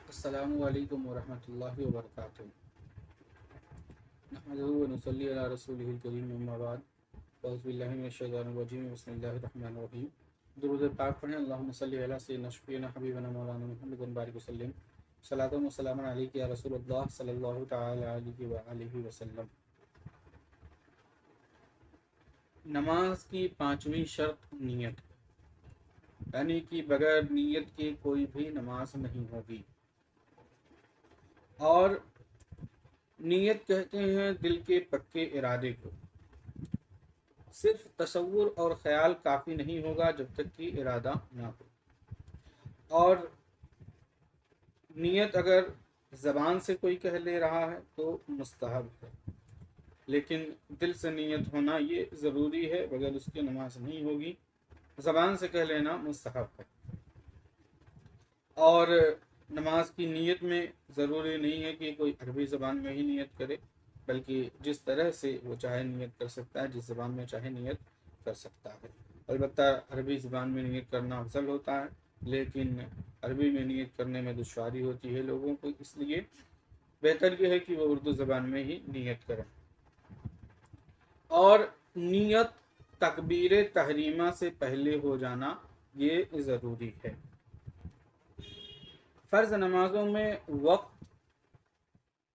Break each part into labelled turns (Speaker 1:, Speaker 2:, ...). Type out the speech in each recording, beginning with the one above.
Speaker 1: अस्सलामु अलैकुम वरहमतुल्लाहि वबरकातुहू। नहमदुहु व नुसल्ली अला रसूलिहिल करीम, अम्मा बाद। औज़ु बिल्लाहि मिनश शैतानिर रजीम, बिस्मिल्लाहिर रहमानिर रहीम। दुरूद पाक पढ़ें। अल्लाहुम्मा सल्लि अला सय्यिदिना शफ़ीना हबीबना मौलाना मुहम्मद बारिक वसल्लम। सलातुन व सलामुन अलैका या रसूलल्लाह सल्लल्लाहु तआला अलैहि व आलिहि वसल्लम। नमाज की पांचवी शर्त नियत, यानी कि बगैर नियत के कोई भी नमाज नहीं होगी। और नियत कहते हैं दिल के पक्के इरादे को। सिर्फ तसव्वुर और ख्याल काफ़ी नहीं होगा जब तक कि इरादा ना हो। और नियत अगर ज़बान से कोई कह ले रहा है तो मुस्तहब है, लेकिन दिल से नियत होना ये ज़रूरी है, बगैर उसकी नमाज नहीं होगी। ज़बान से कह लेना मुस्तहब है। और नमाज की नीयत में ज़रूरी नहीं है कि कोई अरबी ज़बान में ही नियत करे, बल्कि जिस तरह से वो चाहे नियत कर सकता है, जिस ज़बान में चाहे नियत कर सकता है। अलबत्ता अरबी ज़बान में नियत करना अफजल होता है, लेकिन अरबी में नियत करने में दुश्वारी होती है लोगों को, इसलिए बेहतर यह है कि वो उर्दू ज़बान में ही नियत करें। और नियत तकबीर तहरीमा से पहले हो जाना ये ज़रूरी है। फ़र्ज़ नमाज़ों में वक्त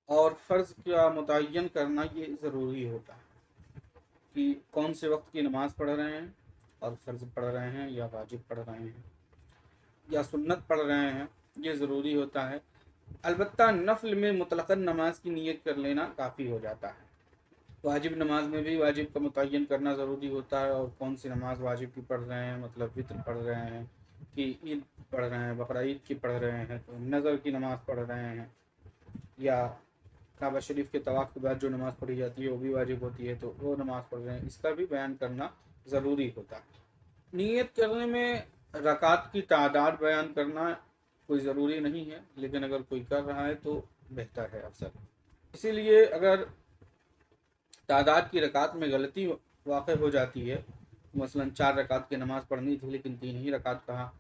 Speaker 1: और फ़र्ज़ का मुतय्यन करना ये ज़रूरी होता है कि कौन से वक्त की नमाज़ पढ़ रहे हैं, और फ़र्ज़ पढ़ रहे हैं या वाजिब पढ़ रहे हैं या सुन्नत पढ़ रहे हैं, ये ज़रूरी होता है। अलबत्ता नफ़ल में मुतलक़न नमाज की नीयत कर लेना काफ़ी हो जाता है। वाजिब नमाज में भी वाजिब का मुतय्यन करना ज़रूरी होता है, और कौन सी नमाज वाजिब की पढ़ रहे हैं, मतलब वित्र पढ़ रहे हैं कि ईद पढ़ रहे हैं, बकरा ईद की पढ़ रहे हैं, तो नज़र की नमाज़ पढ़ रहे हैं, या काबा शरीफ के तवाफ़ के बाद जो नमाज़ पढ़ी जाती है वो भी वाजिब होती है, तो वो नमाज़ पढ़ रहे हैं, इसका भी बयान करना ज़रूरी होता है। नियत करने में रकात की तादाद बयान करना कोई ज़रूरी नहीं है, लेकिन अगर कोई कर रहा है तो बेहतर है अफसर। इसीलिए अगर तादाद की रकात में गलती वाक़ हो जाती है, मसलन 4 रकात की नमाज़ पढ़नी थी लेकिन 3 ही रकात कहा,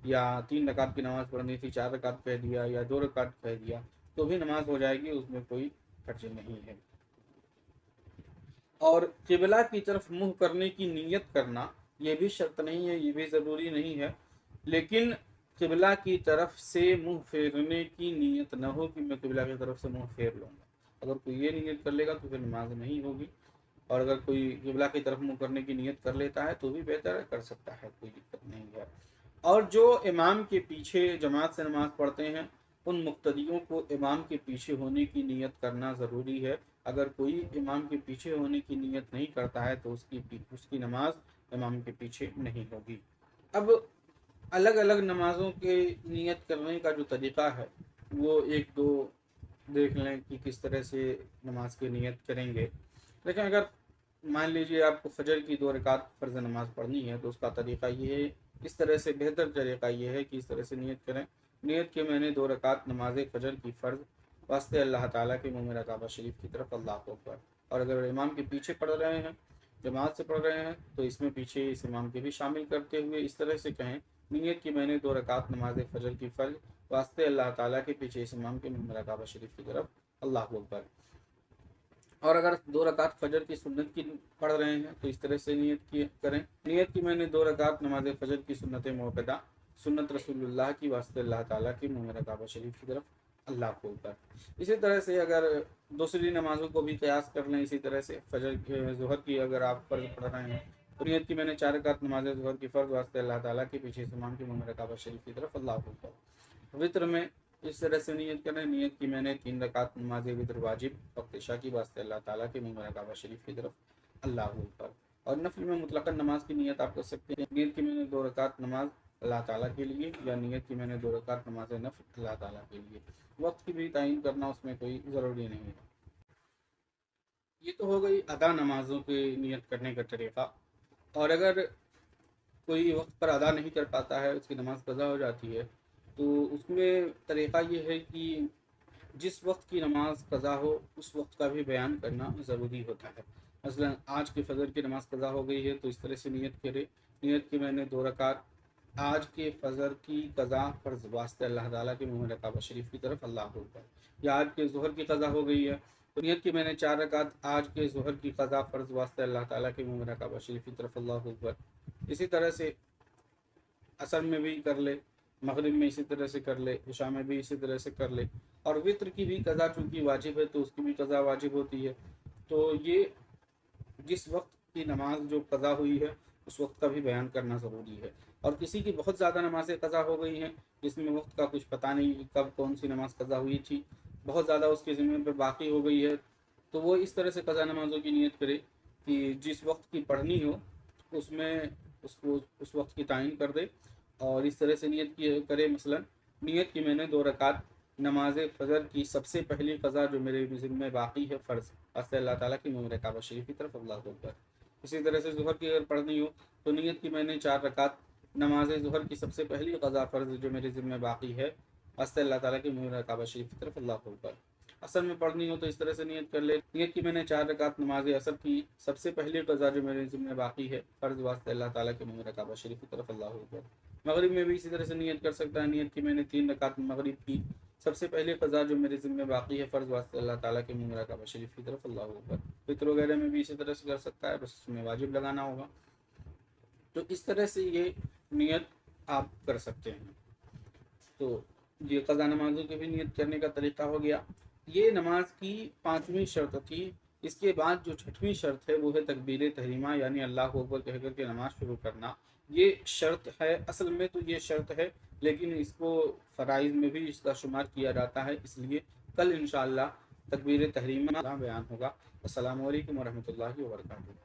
Speaker 1: या 3 रकात की नमाज़ पढ़नी थी 4 रकात कह दिया, या 2 रकात कह दिया, तो भी नमाज हो जाएगी, उसमें कोई हर्ज नहीं है। और किबला की तरफ मुंह करने की नीयत करना ये भी शर्त नहीं है, ये भी ज़रूरी नहीं है, लेकिन किबला की तरफ से मुंह फेरने की नीयत न हो कि मैं किबला की तरफ से मुंह फेर लूँगा। अगर कोई ये नीयत कर लेगा तो फिर नमाज नहीं होगी। और अगर कोई किबला की तरफ मुंह करने की नीयत कर लेता है तो भी बेहतर है, कर सकता है, कोई दिक्कत नहीं है। और जो इमाम के पीछे जमात से नमाज पढ़ते हैं, उन मुक्तदियों को इमाम के पीछे होने की नीयत करना ज़रूरी है। अगर कोई इमाम के पीछे होने की नीयत नहीं करता है तो उसकी नमाज इमाम के पीछे नहीं होगी। अब अलग अलग नमाज़ों के नियत करने का जो तरीक़ा है वो एक दो देख लें कि किस तरह से नमाज की नियत करेंगे। लेकिन अगर मान लीजिए आपको फ़जर की 2 रकात फ़र्ज़ नमाज़ पढ़नी है, तो उसका तरीक़ा ये है, इस तरह से बेहतर तरीक़ा ये है कि इस तरह से नियत करें। नियत कि मैंने 2 रकात नमाज फ़जर की फ़र्ज़ वास्ते अल्लाह ताला के मुँह काबा शरीफ की तरफ, अल्लाह अकबर। और अगर इमाम के पीछे पढ़ रहे हैं, जमात से पढ़ रहे हैं, तो इसमें पीछे इस इमाम के भी शामिल करते हुए इस तरह से कहें, नियत कि मैंने 2 रकात नमाज फ़जर की फ़र्ज़ वास्ते अल्लाह ताला के पीछे इस इमाम के मुँह काबा शरीफ की तरफ, अल्लाह अकबर। और अगर 2 रकात फ़जर की सुन्नत की पढ़ रहे हैं तो इस तरह से नियत की करें, नियत कि मैंने 2 रकात नमाज फ़जर की सुन्नत मुअक्कदा, सुन्नत रसूलुल्लाह की वास्ते अल्लाह ताला की मुँह काबा शरीफ की तरफ, अल्लाह अकबर। इसी तरह से अगर दूसरी नमाज़ों को भी क़यास कर लें, इसी तरह से फ़जर ज़ुहर की अगर आप फ़र्ज़ पढ़ रहे हैं तो नियत कि मैंने 4 रकात नमाज ज़ुहर की फ़र्ज़ वास्ते अल्लाह ताला के पीछे इस इमाम के मुँह काबा शरीफ की तरफ, अल्लाह अकबर। वित्र में इस तरह से नियत करें, नियत कि मैंने 3 रकात नमाज वित्र वाजिब वक्त इशा की वास्ते अल्लाह ताला के मुँह काबा शरीफ की तरफ, अल्लाह अकबर। और नफल में मुतलक़न नमाज की नियत आप कर सकते हैं, नियत कि मैंने 2 रकात नमाज अल्लाह ताला के लिए, या नियत कि मैंने 2 रकात नमाज नफल अल्लाह ताला के लिए। वक्त की भी तयन करना उसमें कोई ज़रूरी नहीं है। ये तो हो गई अदा नमाज़ों की नियत करने का तरीक़ा। और अगर कोई वक्त पर अदा नहीं कर पाता है, उसकी नमाज कज़ा हो जाती है, तो उसमें तरीक़ा ये है कि जिस वक्त की नमाज कज़ा हो उस वक्त का भी बयान करना ज़रूरी होता है। मसलन आज की फ़जर की नमाज़ कज़ा हो गई है तो इस तरह से नियत करे, नियत कि मैंने 2 रकात आज के फजर की कज़ा फ़र्ज़ वास्ते अल्लाह ताला के मुँह में काबा शरीफ की तरफ अल्लाह अकबर, या आज के ज़ुहर की कज़ा हो गई है तो नियत की मैंने 4 रकात आज के ज़ुहर की कज़ा फ़र्ज़ वास्ते अल्लाह ताला के मुँह में काबा शरीफ की तरफ अल्लाह अकबर। इसी तरह से असर में भी कर ले, मगरिब में इसी तरह से कर ले, इशा में भी इसी तरह से कर ले, और वित्र की भी कज़ा चूँकि वाजिब है तो उसकी भी कज़ा वाजिब होती है। तो ये जिस वक्त की नमाज जो कज़ा हुई है उस वक्त का भी बयान करना ज़रूरी है। और किसी की बहुत ज़्यादा नमाज़ें कज़ा हो गई हैं जिसमें वक्त का कुछ पता नहीं कि कब कौन सी नमाज कज़ा हुई थी, बहुत ज़्यादा उसके ज़िम्मे पे बाकी हो गई है, तो वो इस तरह से कज़ा नमाज़ों की नियत करे कि जिस वक्त की पढ़नी हो उसमें उसको उस वक्त की तायीन कर दे, और इस तरह से नियत की करे, मसलन नियत की मैंने 2 रकात नमाज फ़जर की सबसे पहली कज़ा जो मेरे ज़िम्मे बाकी है फ़र्ज़ वास्ते अल्लाह ताला की मुँह में काबा शरीफ की तरफ अल्लाह अकबर। इसी तरह से ज़ुहर की अगर पढ़नी हो तो नियत की मैंने 4 रकात नमाज ज़ुहर की सबसे पहली कज़ा फ़र्ज़ जो मेरे ज़िम्मे बाकी है वास्ते अल्लाह ताला की मुँह में काबा शरीफ की तरफ अल्लाह अकबर। असर में पढ़नी हो तो इस तरह से नियत कर ले, नियत की मैंने 4 रकात नमाज असर की सबसे पहली कज़ा जो मेरे ज़िम्मे बाकी है फ़र्ज़ वास्ते अल्लाह ताला के मुँह में काबा शरीफ की तरफ अल्लाह अकबर। मगरिब में भी इसी तरह से नियत कर सकता है, नियत की मैंने 3 रकात मगरिब की सबसे पहले कज़ा जो मेरे ज़िम्मे बाकी है फ़र्ज़ वास्ते अल्लाह ताला के मुँह में काबा शरीफ की तरफ अल्लाह अकबर। फित्र वगैरह में भी इसी तरह से कर सकता है, बस उसमें वाजिब लगाना होगा। तो इस तरह से ये नियत आप कर सकते हैं। तो ये कज़ा नमाज़ों की भी नियत करने का तरीका हो गया। ये नमाज की 5वीं शर्त थी। इसके बाद जो 6वीं शर्त है वो है तकबीर तहरीमा, यानी अल्लाह अकबर कह कर के नमाज शुरू करना। ये शर्त है, असल में तो ये शर्त है, लेकिन इसको फ़राइज़ में भी इसका शुमार किया जाता है, इसलिए कल इंशाअल्लाह तकबीर तहरीमा बयान होगा। अस्सलामु अलैकुम वरहमतुल्लाहि वबरकातुहू।